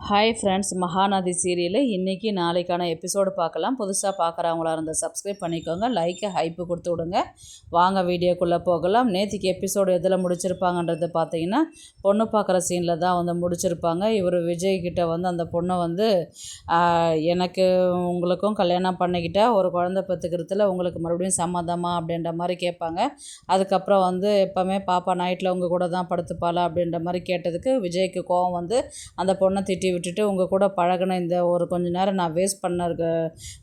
Hi friends, Mahanadi சீரியலில் இன்றைக்கி நாளைக்கான எபிசோடு பார்க்கலாம். புதுசாக பார்க்குறவங்களா இருந்தால் சப்ஸ்கிரைப் பண்ணிக்கோங்க, லைக்கை ஹைப்பு கொடுத்து விடுங்க. வாங்க வீடியோக்குள்ளே போகலாம். நேற்றுக்கு எபிசோடு எதில் முடிச்சிருப்பாங்கன்றது பார்த்தீங்கன்னா, பொண்ணு பார்க்குற சீனில் தான் வந்து முடிச்சிருப்பாங்க. இவர் விஜய்கிட்ட வந்து அந்த பொண்ணை வந்து எனக்கு உங்களுக்கும் கல்யாணம் பண்ணிக்கிட்டா ஒரு குழந்தை பெற்றுக்கிறதுல உங்களுக்கு மறுபடியும் சம்மதமா அப்படின்ற மாதிரி கேட்பாங்க. அதுக்கப்புறம் வந்து எப்போவுமே பாப்பா நைட்டில் உங்கள் கூட தான் படுத்துப்பாளா அப்படின்ற மாதிரி கேட்டதுக்கு விஜய்க்கு கோவம் வந்து அந்த பொண்ணை விட்டுட்டு உங்கள் கூட பழகின இந்த ஒரு கொஞ்ச நேரம் நான் வேஸ்ட்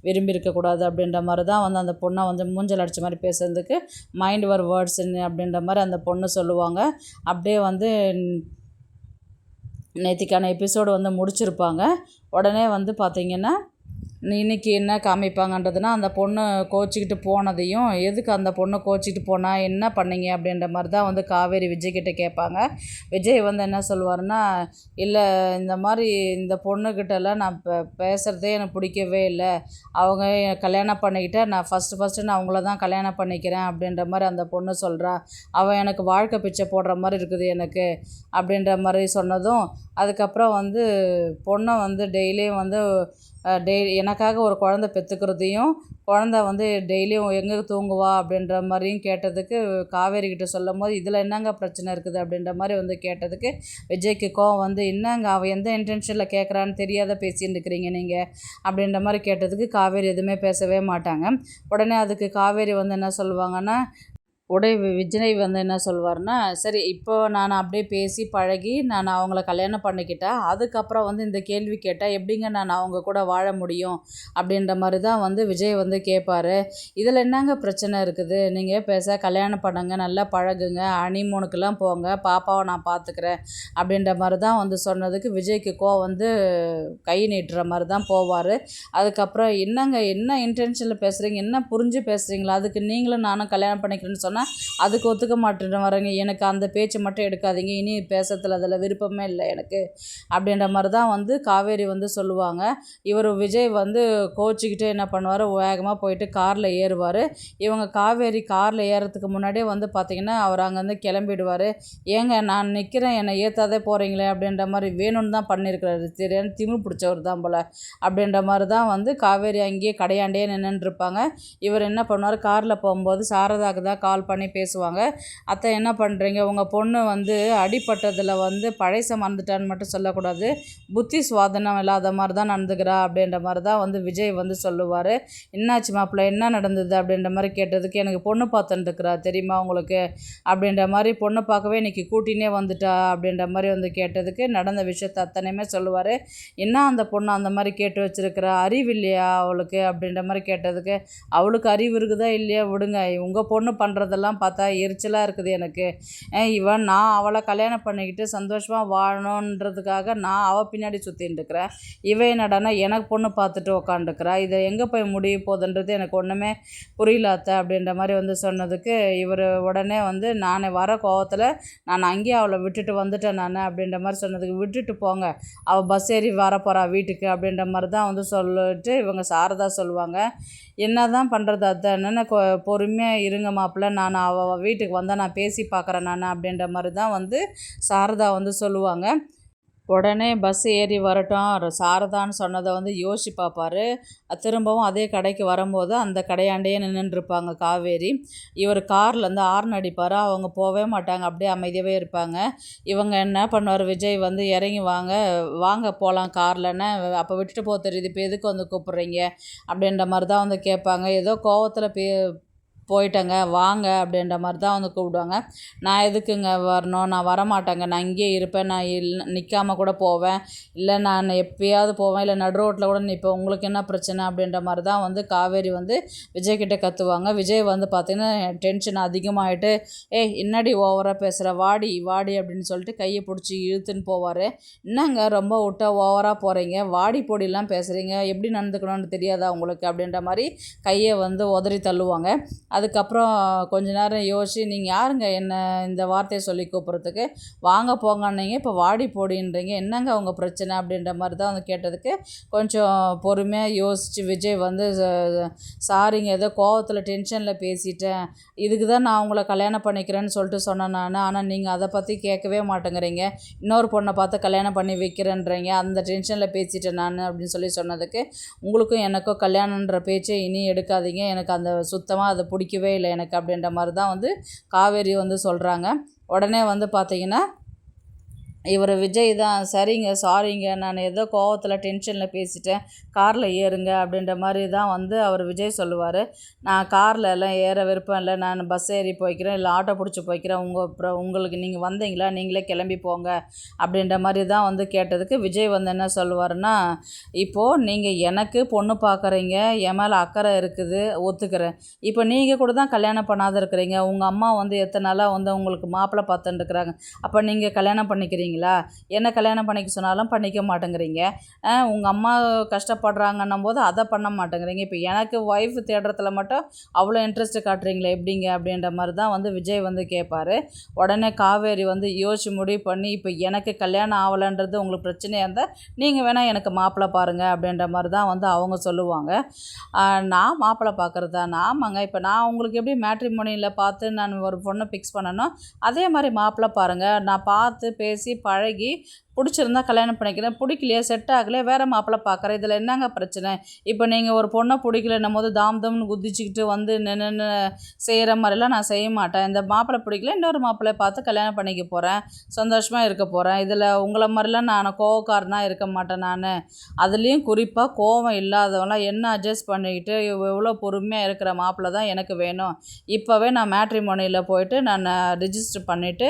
விரும்பியிருக்கக்கூடாது அப்படின்ற மாதிரி தான் வந்து அந்த பொண்ணை வந்து மூஞ்சல் அடித்த மாதிரி பேசுறதுக்கு மைண்ட் வர் வேர்ட்ஸ் அப்படின்ற மாதிரி அந்த பொண்ணு சொல்லுவாங்க. அப்படியே வந்து நேற்றுக்கான எபிசோடு வந்து முடிச்சிருப்பாங்க. உடனே வந்து பார்த்திங்கன்னா இன்றைக்கி என்ன காமிப்பாங்கன்றதுனா, அந்த பொண்ணு கோச்சிக்கிட்டு போனதையும் எதுக்கு அந்த பொண்ணு கோச்சிக்கிட்டு போனால் என்ன பண்ணீங்க அப்படின்ற மாதிரி தான் வந்து காவேரி விஜய்கிட்ட கேட்பாங்க. விஜய் வந்து என்ன சொல்லுவார்னா, இல்லை இந்த மாதிரி இந்த பொண்ணுக்கிட்டலாம் நான் பேசுகிறதே எனக்கு பிடிக்கவே இல்லை, அவங்க கல்யாணம் பண்ணிக்கிட்ட நான் ஃபஸ்ட்டு நான் அவங்கள தான் கல்யாணம் பண்ணிக்கிறேன் அப்படின்ற மாதிரி அந்த பொண்ணு சொல்கிறா. அவன் எனக்கு வாழ்க்கை பிச்சை போடுற மாதிரி இருக்குது எனக்கு அப்படின்ற மாதிரி சொன்னதும், அதுக்கப்புறம் வந்து பொண்ணை வந்து டெய்லியும் வந்து எனக்காக ஒரு குழந்தை பெற்றுக்கிறதையும் குழந்த வந்து டெய்லியும் எங்கே தூங்குவா அப்படின்ற மாதிரியும் கேட்டதுக்கு காவேரி கிட்ட சொல்லும் போது இதில் என்னங்க பிரச்சனை இருக்குது அப்படின்ற மாதிரி வந்து கேட்டதுக்கு விஜய்க்கு கோவம் வந்து, என்னங்க அவள் எந்த இன்டென்ஷனில் கேட்குறான்னு தெரியாத பேசின்னு இருக்கிறீங்க நீங்கள் அப்படின்ற மாதிரி கேட்டதுக்கு காவேரி எதுவுமே பேசவே மாட்டாங்க. உடனே அதுக்கு காவேரி வந்து என்ன சொல்லுவாங்கன்னா, விஜய் வந்து என்ன சொல்வார்னா, சரி இப்போ நான் அப்படியே பேசி பழகி நான் அவங்கள கல்யாணம் பண்ணிக்கிட்டேன், அதுக்கப்புறம் வந்து இந்த கேள்வி கேட்டால் எப்படிங்க நான் அவங்க கூட வாழ முடியும் அப்படின்ற மாதிரி தான் வந்து விஜய் வந்து கேட்பார். இதில் என்னங்க பிரச்சனை இருக்குது, நீங்கள் கல்யாணம் பண்ணுங்க, நல்லா பழகுங்க, ஹனிமூனுக்கெல்லாம் போங்க, பாப்பாவை நான் பார்த்துக்கிறேன் அப்படின்ற மாதிரி தான் வந்து சொன்னதுக்கு விஜய்க்கு வந்து கை நீட்டுற மாதிரி தான் போவார். அதுக்கப்புறம் என்னங்க என்ன இன்டென்ஷனில் பேசுகிறீங்க, என்ன புரிஞ்சு பேசுகிறீங்களா, அதுக்கு நீங்களும் நானும் கல்யாணம் பண்ணிக்கிறேன்னு சொன்னால் அதுக்கு ஒத்துக்க மாட்டேன்னு வரேங்க, எனக்கு அந்த பேச்சு மட்டும் எடுக்காதீங்க, இனி பேசுறதுல அதில் விருப்பமே இல்லை எனக்கு அப்படின்ற மாதிரி தான் வந்து காவேரி வந்து சொல்லுவாங்க. இவர் விஜய் வந்து கோச்சிக்கிட்டு என்ன பண்ணுவார், வேகமாக போயிட்டு காரில் ஏறுவார். இவங்க காவேரி காரில் ஏறுறதுக்கு முன்னாடியே வந்து பார்த்திங்கன்னா அவர் அங்கேருந்து கிளம்பிடுவார். ஏங்க நான் நிற்கிறேன், என்னை ஏற்றாதே போகிறீங்களே அப்படின்ற மாதிரி வேணும்னு தான் பண்ணியிருக்கிறாரு, தெரியாது திமிரு பிடிச்சவர் தான் போல் அப்படின்ற மாதிரி தான் வந்து காவேரி அங்கேயே கடையாண்டே நின்றுருப்பாங்க. இவர் என்ன பண்ணுவார், காரில் போகும்போது சாரதாக்கு தான் கால் பண்ணி பேசுவாங்க. அத்தை என்ன பண்ணுறீங்க, உங்கள் பொண்ணு வந்து அடிப்பட்டதில் வந்து பழைச மறந்துட்டான்னு மட்டும் சொல்லக்கூடாது, புத்தி சுவாதனம் இல்லாத மாதிரி தான் நடந்துக்கிறா அப்படின்ற மாதிரி தான் வந்து விஜய் வந்து சொல்லுவார். என்னாச்சு மாப்பிள்ளை, என்ன நடந்தது அப்படின்ற மாதிரி கேட்டதுக்கு, எனக்கு பொண்ணு பார்த்துட்டுருக்குறா தெரியுமா உங்களுக்கு அப்படின்ற மாதிரி, பொண்ணு பார்க்கவே இன்றைக்கி கூட்டினே வந்துட்டா அப்படின்ற மாதிரி வந்து கேட்டதுக்கு நடந்த விஷயத்தை அத்தனையுமே சொல்லுவார். என்ன அந்த பொண்ணு அந்த மாதிரி கேட்டு வச்சுருக்கிறா, அறிவு இல்லையா அவளுக்கு அப்படின்ற மாதிரி கேட்டதுக்கு, அவளுக்கு அறிவு இருக்குதா இல்லையா விடுங்க, உங்கள் பொண்ணு பண்ணுறதெல்லாம் பார்த்தா எரிச்சலாக இருக்குது எனக்கு, நான் அவளை கல்யாணம் பண்ணிக்கிட்டு சந்தோஷமாக வாழணுன்றதுக்காக நான் அவள் பின்னாடி சுற்றின்னு இருக்கிறேன், இவன் என்னடானா எனக்கு பொண்ணு பார்த்துட்டு உக்காண்டுக்கிறா, இதை எங்கே போய் முடிய போகுதுன்றது எனக்கு ஒன்றுமே புரியலாத்த அப்படின்ற மாதிரி வந்து சொன்னதுக்கு இவர் உடனே வந்து, நான் வர கோவத்தில் நான் அங்கேயே அவளை விட்டுட்டு வந்துட்டேன் நான் அப்படின்ற மாதிரி சொன்னதுக்கு, விட்டுட்டு போங்க, அவள் பஸ் ஏறி வரப்போகிறா வீட்டுக்கு அப்படின்ற மாதிரி தான் வந்து சொல்லிட்டு இவங்க சாரதா சொல்லுவாங்க. என்ன தான் பண்ணுறது அத்தை, என்னென்ன பொறுமையாக இருங்க மாப்பிள்ள, நான் அவள் வீட்டுக்கு வந்தால் நான் பேசி பார்க்குறேன் நான் அப்படின்ற மாதிரி தான் வந்து சாரதா வந்து சொல்லுவாங்க. உடனே பஸ் ஏறி வரட்டும் சாரதான்னு சொன்னதை வந்து யோசிச்சு பார்ப்பார். திரும்பவும் அதே கடைக்கு வரும்போது அந்த கடையாண்டையே நின்றுருப்பாங்க காவேரி. இவர் கார்லேருந்து ஹார்ன் அடிப்பார், அவங்க போகவே மாட்டாங்க, அப்படியே அமைதியாகவே இருப்பாங்க. இவங்க என்ன பண்ணுவார், விஜய் வந்து இறங்கி வாங்க வாங்க போகலாம் கார்லன்னு, அப்போ விட்டுட்டு போக தெரியுது, இப்போ எதுக்கு வந்து கூப்பிட்றீங்க அப்படின்ற மாதிரி தான் வந்து கேட்பாங்க. ஏதோ கோவத்தில் போயிட்டேங்க வாங்க அப்படின்ற மாதிரி தான் வந்து கூப்பிடுவாங்க. நான் எதுக்குங்க வரணும், நான் வரமாட்டேங்க, நான் இங்கேயே இருப்பேன், நான் நிற்காமல் கூட போவேன், இல்லை நான் எப்பயாவது போவேன், இல்லை நடு ரோட்டில் கூட நிற்பேன், உங்களுக்கு என்ன பிரச்சனை அப்படின்ற மாதிரி தான் வந்து காவேரி வந்து விஜய்கிட்ட கற்றுவாங்க. விஜய் வந்து பார்த்திங்கன்னா டென்ஷன் அதிகமாகிட்டு, என்னடி ஓவராக பேசுகிற, வாடி வாடி அப்படின்னு சொல்லிட்டு கையை பிடிச்சி இழுத்துன்னு போவார். என்னங்க ரொம்ப விட்டா ஓவராக போகிறீங்க, வாடி பொடியெல்லாம் பேசுகிறீங்க, எப்படி நடந்துக்கணும்னு தெரியாதா உங்களுக்கு அப்படின்ற மாதிரி கையை வந்து உதறி தள்ளுவாங்க. அதுக்கப்புறம் கொஞ்ச நேரம் யோசிச்சு, நீங்கள் யாருங்க என்ன இந்த வார்த்தையை சொல்லி கூப்பிட்றதுக்கு, வாங்க போங்கன்னீங்க, இப்போ வாடி போடின்றீங்க, என்னங்க உங்கள் பிரச்சனை அப்படின்ற மாதிரி தான் வந்து கேட்டதுக்கு கொஞ்சம் பொறுமையாக யோசித்து விஜய் வந்து சாரிங்க, ஏதோ கோவத்தில் டென்ஷனில் பேசிட்டேன், இதுக்கு தான் நான் உங்களை கல்யாணம் பண்ணிக்கிறேன்னு சொல்லிட்டு சொன்னேன் நான். ஆனால் நீங்கள் அதை பற்றி கேட்கவே மாட்டேங்கிறீங்க, இன்னொரு பொண்ணை பார்த்து கல்யாணம் பண்ணி வைக்கிறேன்றீங்க, அந்த டென்ஷனில் பேசிட்டேன் நான் அப்படின்னு சொல்லி சொன்னதுக்கு, உங்களுக்கும் எனக்கும் கல்யாணன்ற பேச்சை இனி எடுக்காதீங்க, எனக்கு அந்த சுத்தமாக அது பிடிக்கவே இல்லை எனக்கு அப்படின்ற மாதிரி தான் வந்து காவேரி வந்து சொல்கிறாங்க. உடனே வந்து பார்த்தீங்கன்னா இவர் விஜய் தான், சரிங்க சாரிங்க, நான் ஏதோ கோவத்தில் டென்ஷனில் பேசிட்டேன், காரில் ஏறுங்க அப்படின்ற மாதிரி தான் வந்து அவர் விஜய் சொல்லுவார். நான் காரில் எல்லாம் ஏற விருப்பம் இல்லை, நான் பஸ் ஏறி போய்க்கிறேன், இல்லை ஆட்டோ பிடிச்சி போய்க்கிறேன், அப்புறம் உங்களுக்கு நீங்கள் வந்தீங்களா, நீங்களே கிளம்பி போங்க அப்படின்ற மாதிரி தான் வந்து கேட்டதுக்கு விஜய் வந்து என்ன சொல்லுவாருன்னா, இப்போது நீங்கள் எனக்கு பொண்ணு பார்க்குறீங்க, என் மேலே அக்கறை இருக்குது, ஒத்துக்கிறேன். இப்போ நீங்கள் கூட தான் கல்யாணம் பண்ணாத இருக்கிறீங்க, உங்கள் அம்மா வந்து எத்தனை நாளாக வந்து உங்களுக்கு மாப்பிள்ளை பார்த்துட்டு இருக்கிறாங்க, அப்போ நீங்கள் கல்யாணம் பண்ணிக்கிறீங்க, என்ன கல்யாணம் பண்ணிக்க சொன்னாலும் பண்ணிக்க மாட்டேங்கிறீங்க, உங்கள் அம்மா கஷ்டப்படுறாங்கன்னும் போது அதை பண்ண மாட்டேங்கிறீங்க, இப்போ எனக்கு ஒய்ஃப் தேடுறதுல மட்டும் அவ்வளோ இன்ட்ரெஸ்ட் காட்டுறீங்களே எப்படிங்க அப்படின்ற மாதிரி தான் வந்து விஜய் வந்து கேட்பார். உடனே காவேரி வந்து யோசிச்சு முடிவு பண்ணி, இப்போ எனக்கு கல்யாணம் ஆகலைன்றது உங்களுக்கு பிரச்சனையாக இருந்தால் நீங்கள் வேணால் எனக்கு மாப்பிள்ளை பாருங்கள் அப்படின்ற மாதிரி தான் வந்து அவங்க சொல்லுவாங்க. நான் மாப்பிள்ளை பார்க்குறதா, ஆமாங்க, இப்போ நான் உங்களுக்கு எப்படி மேட்ரிமோனியில் பார்த்து நான் ஒரு பொண்ணை ஃபிக்ஸ் பண்ணணும், அதே மாதிரி மாப்பிள்ளை பாருங்கள், நான் பார்த்து பேசி பழகி பிடிச்சிருந்தா கல்யாணம் பண்ணிக்கிறேன், பிடிக்கலையே செட் ஆகலையே வேறு மாப்பிள்ளை பார்க்குறேன், இதில் என்னங்க பிரச்சனை? இப்போ நீங்கள் ஒரு பொண்ணை பிடிக்கலன்னும் போது தாம்னு குதிச்சுக்கிட்டு வந்து நின்று செய்கிற மாதிரிலாம் நான் செய்ய மாட்டேன். இந்த மாப்பிள்ளை பிடிக்கல, இன்னொரு மாப்பிள்ளையை பார்த்து கல்யாணம் பண்ணிக்க போகிறேன், சந்தோஷமாக இருக்க போகிறேன், இதில் உங்களை மாதிரிலாம் நான் கோவக்காரனாக இருக்க மாட்டேன். நான் அதுலேயும் குறிப்பாக கோவம் இல்லாதவங்களாம் என்ன அட்ஜஸ்ட் பண்ணிக்கிட்டு எவ்வளோ பொறுமையாக இருக்கிற மாப்பிள்ளை தான் எனக்கு வேணும். இப்போவே நான் மேட்ரிமோனியில் போயிட்டு நான் ரிஜிஸ்டர் பண்ணிவிட்டு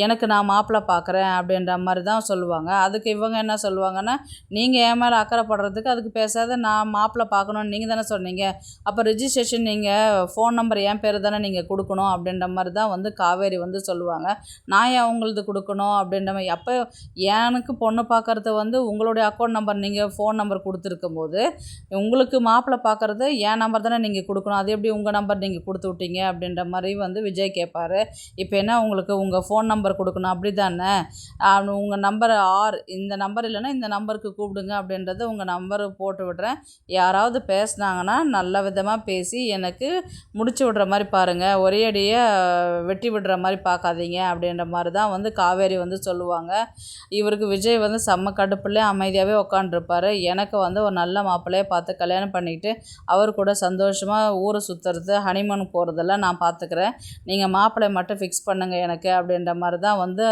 எனக்கு நான் மாப்பிள்ளை பார்க்குறேன் அப்படின்ற மாதிரி தான் சொல்லுவேன். அதுக்கு இவங்க என்ன சொல்லுவாங்கன்னா, நீங்கள் என் மேலே அக்கறைப்படுறதுக்கு அதுக்கு பேசாத, நான் மாப்பிள்ளை பார்க்கணுன்னு நீங்கள் தானே சொன்னீங்க, அப்போ ரிஜிஸ்ட்ரேஷன் நீங்கள் ஃபோன் நம்பர் என் பேர் தானே நீங்கள் கொடுக்கணும் அப்படின்ற மாதிரி தான் வந்து காவேரி வந்து சொல்லுவாங்க. நான் ஏன் உங்களது கொடுக்கணும் அப்படின்ற மாதிரி, அப்போ எனக்கு பொண்ணு பார்க்குறது வந்து உங்களுடைய அக்கௌண்ட் நம்பர் நீங்கள் ஃபோன் நம்பர் கொடுத்துருக்கும் போது உங்களுக்கு மாப்பிள்ளை பார்க்குறது என் நம்பர் தானே நீங்கள் கொடுக்கணும், அது எப்படி உங்கள் நம்பர் நீங்கள் கொடுத்து விட்டீங்க அப்படின்ற மாதிரி வந்து விஜய் கேட்பார். இப்போ என்ன உங்களுக்கு உங்கள் ஃபோன் நம்பர் கொடுக்கணும் அப்படி தானே, உங்கள் நம்பர் இந்த நம்பர் இல்லைன்னா இந்த நம்பருக்கு கூப்பிடுங்க அப்படின்றத உங்கள் நம்பரு போட்டு விடுறேன், யாராவது பேசுனாங்கன்னா நல்ல விதமாக பேசி எனக்கு முடிச்சு விடுற மாதிரி பாருங்கள், ஒரே அடியாக வெட்டி விடுற மாதிரி பார்க்காதீங்க அப்படின்ற மாதிரி தான் வந்து காவேரி வந்து சொல்லுவாங்க. இவருக்கு விஜய் வந்து செம்ம கடுப்புலேயே அமைதியாகவே உட்காண்ட்ருப்பார். எனக்கு வந்து ஒரு நல்ல மாப்பிள்ளையை பார்த்து கல்யாணம் பண்ணிக்கிட்டு அவர் கூட சந்தோஷமாக ஊரை சுற்றுறது, ஹனிமூன் போகிறதெல்லாம் நான் பார்த்துக்கிறேன், நீங்கள் மாப்பிள்ளையை மட்டும் ஃபிக்ஸ் பண்ணுங்கள் எனக்கு அப்படின்ற மாதிரி தான் வந்து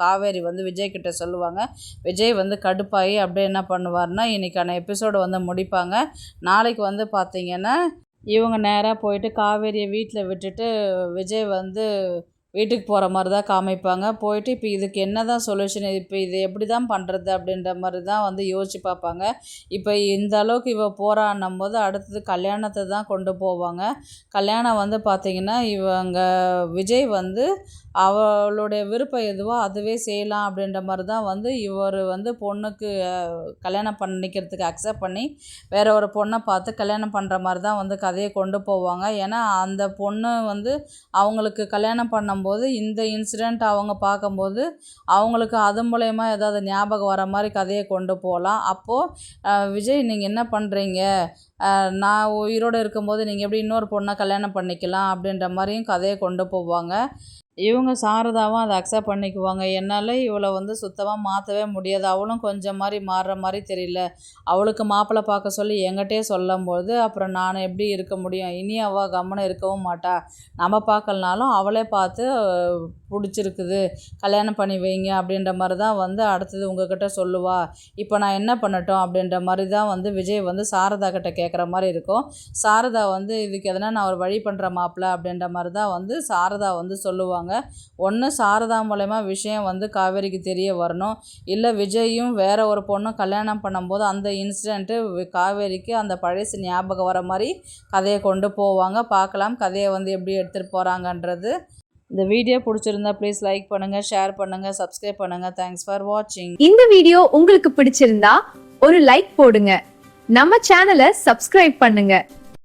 காவேரி வந்து விஜய் கிட்ட சொல்லுவாங்க. விஜய் வந்து கடுப்பாகி அப்படியே என்ன பண்ணுவார்னா, இன்றைக்கான எபிசோடு வந்து முடிப்பாங்க. நாளைக்கு வந்து பார்த்திங்கன்னா இவங்க நேராக போயிட்டு காவேரியை வீட்டில் விட்டுட்டு விஜய் வந்து வீட்டுக்கு போகிற மாதிரி தான் காமிப்பாங்க. போயிட்டு இப்போ இதுக்கு என்ன தான் சொல்யூஷன், இப்போ இது எப்படி தான் பண்ணுறது அப்படின்ற மாதிரி தான் வந்து யோசிச்சு பார்ப்பாங்க. இப்போ இந்த அளவுக்கு இவ போகிறான்னும் போது அடுத்தது கல்யாணத்தை தான் கொண்டு போவாங்க. கல்யாணம் வந்து பார்த்திங்கன்னா இவங்க விஜய் வந்து அவளுடைய விருப்பம் எதுவோ அதுவே செய்யலாம் அப்படின்ற மாதிரி தான் வந்து இவர் வந்து பொண்ணுக்கு கல்யாணம் பண்ணிக்கிறதுக்கு அக்செப்ட் பண்ணி வேற ஒரு பொண்ணை பார்த்து கல்யாணம் பண்ணுற மாதிரி தான் வந்து கதையை கொண்டு போவாங்க. ஏன்னா அந்த பொண்ணு வந்து அவங்களுக்கு கல்யாணம் பண்ணும்போது இந்த இன்சிடெண்ட் அவங்க பார்க்கும்போது அவங்களுக்கு அது மூலயமா ஏதாவது ஞாபகம் வர மாதிரி கதையை கொண்டு போகலாம். அப்போது விஜய் நீங்கள் என்ன பண்ணுறீங்க, நான் உயிரோடு இருக்கும்போது நீங்கள் எப்படி இன்னொரு பொண்ணை கல்யாணம் பண்ணிக்கலாம் அப்படின்ற மாதிரியும் கதையை கொண்டு போவாங்க. இவங்க சாரதாவும் அதை அக்செப்ட் பண்ணிக்குவாங்க. என்னால் இவளை வந்து சுத்தமாக மாற்றவே முடியாது, அவளும் கொஞ்சம் மாதிரி மாறுற மாதிரி தெரியல, அவளுக்கு மாப்பிள்ளை பார்க்க சொல்லி என்கிட்டே சொல்லும்போது அப்புறம் நான் எப்படி இருக்க முடியும், இனி அவள் கம்முன்னு இருக்கவும் மாட்டா, நம்ம பார்க்கலனாலும் அவளே பார்த்து பிடிச்சிருக்குது கல்யாணம் பண்ணி வைங்க அப்படின்ற மாதிரி தான் வந்து அடுத்தது உங்ககிட்ட சொல்லுவா, இப்போ நான் என்ன பண்ணட்டும் அப்படின்ற மாதிரி தான் வந்து விஜய் வந்து சாரதா கிட்ட கேட்குற மாதிரி இருக்கும். சாரதா வந்து இதுக்கு எதனா நான் ஒரு வழி பண்ணுற மாப்பிள்ளை அப்படின்ற மாதிரி தான் வந்து சாரதா வந்து சொல்லுவாங்க. ஒன்று சாரதா மூலமா விஷயம் வந்து காவேரிக்கு தெரிய வரணும், இல்லை விஜயும் வேற ஒரு பொண்ணும் கல்யாணம் பண்ணும்போது அந்த இன்சிடெண்ட்டு காவேரிக்கு அந்த பழசு ஞாபகம் வர மாதிரி கதையை கொண்டு போவாங்க. பார்க்கலாம் கதையை வந்து எப்படி எடுத்துகிட்டு போகிறாங்கன்றது. இந்த வீடியோ பிடிச்சிருந்தா ப்ளீஸ் லைக் பண்ணுங்கள், ஷேர் பண்ணுங்கள், சப்ஸ்கிரைப் பண்ணுங்கள். தேங்க்ஸ் ஃபார் வாட்சிங். இந்த வீடியோ உங்களுக்கு பிடிச்சிருந்தா ஒரு லைக் போடுங்க, நம்ம சேனலை சப்ஸ்கிரைப் பண்ணுங்க.